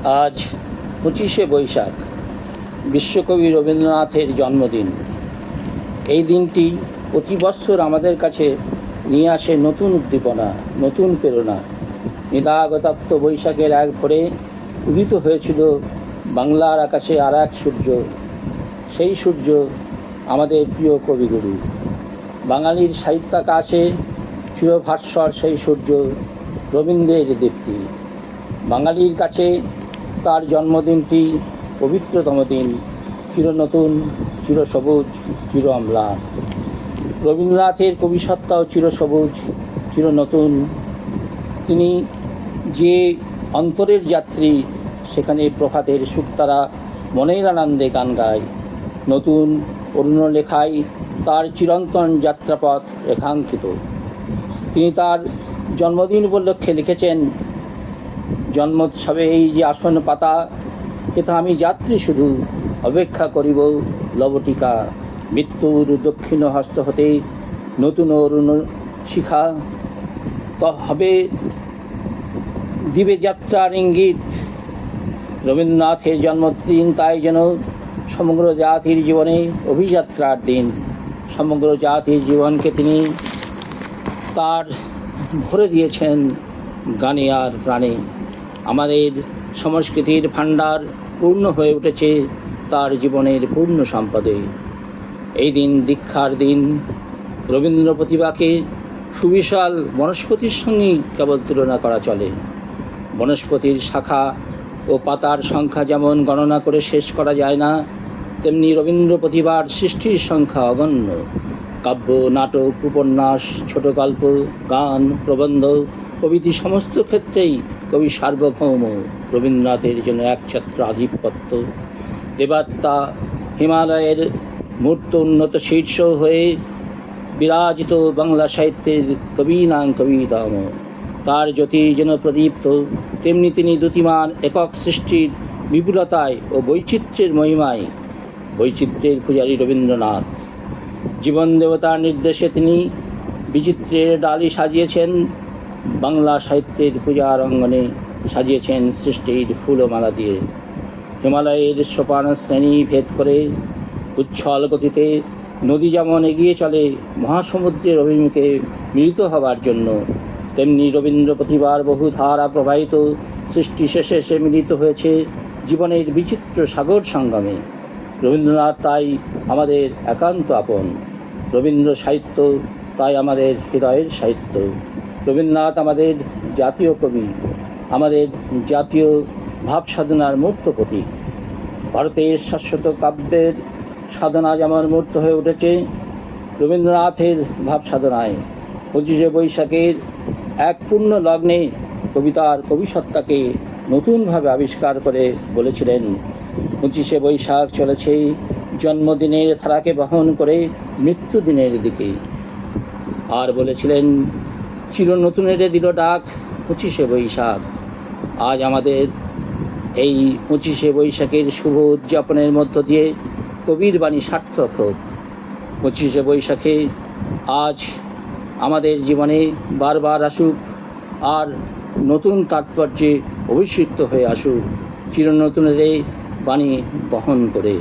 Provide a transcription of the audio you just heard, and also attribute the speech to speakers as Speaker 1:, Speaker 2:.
Speaker 1: আজ 25শে বৈশাখ, বিশ্বকবি রবীন্দ্রনাথের জন্মদিন। এই দিনটি প্রতি বৎসর আমাদের কাছে নিয়ে আসে নতুন উদ্দীপনা, নতুন প্রেরণা। নিদাগতপ্ত বৈশাখের এক ভোরে উদিত হয়েছিল বাংলার আকাশে আর এক সূর্য। সেই সূর্য আমাদের প্রিয় কবিগুরু। বাঙালির সাহিত্যাকাশে চিরভাস্বর সেই সূর্য রবীন্দ্রের দীপ্তি। বাঙালির কাছে তার জন্মদিনটি পবিত্রতম দিন, চিরনতুন, চিরসবুজ, চির অম্লান। রবীন্দ্রনাথের কবিসত্তাও চিরসবুজ, চিরনতুন। তিনি যে অন্তরের যাত্রী, সেখানে প্রভাতের শুকতারা মনের আনন্দে গান গায়। নতুন অরুণ লেখায় তার চিরন্তন যাত্রাপথ রেখাঙ্কিত। তিনি তার জন্মদিন উপলক্ষে লিখেছেন, জন্মোৎসবে এই যে আসন পাতা, এথা আমি যাত্রী শুধু, অপেক্ষা করিব লবটিকা। মৃত্যুর দক্ষিণ হস্ত হতে নতুন অরুণ শিখা হবে দিবে যাত্রার ইঙ্গিত। রবীন্দ্রনাথের জন্মদিন তাই যেন সমগ্র জাতির জীবনে অভিযাত্রার দিন। সমগ্র জাতির জীবনকে তিনি তার ভরে দিয়েছেন গানে আর প্রাণে। আমাদের সংস্কৃতির ভাণ্ডার পূর্ণ হয়ে উঠেছে তার জীবনের পূর্ণ সম্পদে। এই দিন দীক্ষার দিন। রবীন্দ্র প্রতিভাকে সুবিশাল বনস্পতির সঙ্গেই কেবল তুলনা করা চলে। বনস্পতির শাখা ও পাতার সংখ্যা যেমন গণনা করে শেষ করা যায় না, তেমনি রবীন্দ্র প্রতিভার সৃষ্টির সংখ্যা অগণ্য। কাব্য, নাটক, উপন্যাস, ছোট গল্প, গান, প্রবন্ধ প্রভৃতি সমস্ত ক্ষেত্রেই কবি সার্বভৌম। রবীন্দ্রনাথের জন্য একছত্র আধিপত্য। দেবাত্মা হিমালয়ের মূর্ত উন্নত শীর্ষ হয়ে বিরাজিত বাংলা সাহিত্যের কবীনাং কবিতম। তার জ্যোতি যেন প্রদীপ্ত, তেমনি তিনি দ্যুতিমান একক সৃষ্টির বিপুলতায় ও বৈচিত্র্যের মহিমায়। বৈচিত্র্যের পূজারী রবীন্দ্রনাথ। জীবন দেবতার নির্দেশে তিনি বিচিত্রের ডালি সাজিয়েছেন। বাংলা সাহিত্যের পূজার অঙ্গনে সাজিয়েছেন সৃষ্টির ফুলমালা দিয়ে। হিমালয়ের সোপান শ্রেণী ভেদ করে উচ্ছল গতিতে নদী যেমন এগিয়ে চলে মহাসমুদ্রের অভিমুখে মিলিত হবার জন্য, তেমনি রবীন্দ্র প্রতিভার বহু ধারা প্রবাহিত সৃষ্টি শেষে এসে মিলিত হয়েছে জীবনের বিচিত্র সাগর সঙ্গমে। রবীন্দ্রনাথ তাই আমাদের একান্ত আপন। রবীন্দ্র সাহিত্য তাই আমাদের হৃদয়ের সাহিত্য। রবীন্দ্রনাথ আমাদের জাতীয় কবি, আমাদের জাতীয় ভাব সাধনার মূর্ত প্রতীক। ভারতের শাশ্বত কাব্যের সাধনা যেমন মূর্ত হয়ে উঠেছে রবীন্দ্রনাথের ভাব সাধনায়। 25শে বৈশাখের এক পূর্ণ লগ্নে কবিতার কবিসত্তাকে নতুনভাবে আবিষ্কার করে বলেছিলেন, 25শে বৈশাখ চলেছে জন্মদিনের ধারাকে বহন করে মৃত্যুদিনের দিকে। আর বলেছিলেন, চিরনতুনের দিল ডাক 25শে বৈশাখ। আজ আমাদের এই 25শে বৈশাখের শুভ উদযাপনের মধ্য দিয়ে কবির বাণী সার্থক হোক। 25শে বৈশাখে আজ আমাদের জীবনে বারবার আসুক, আর নতুন তাৎপর্যে অভিষিক্ত হয়ে আসুক চিরনতুনের বাণী বহন করে।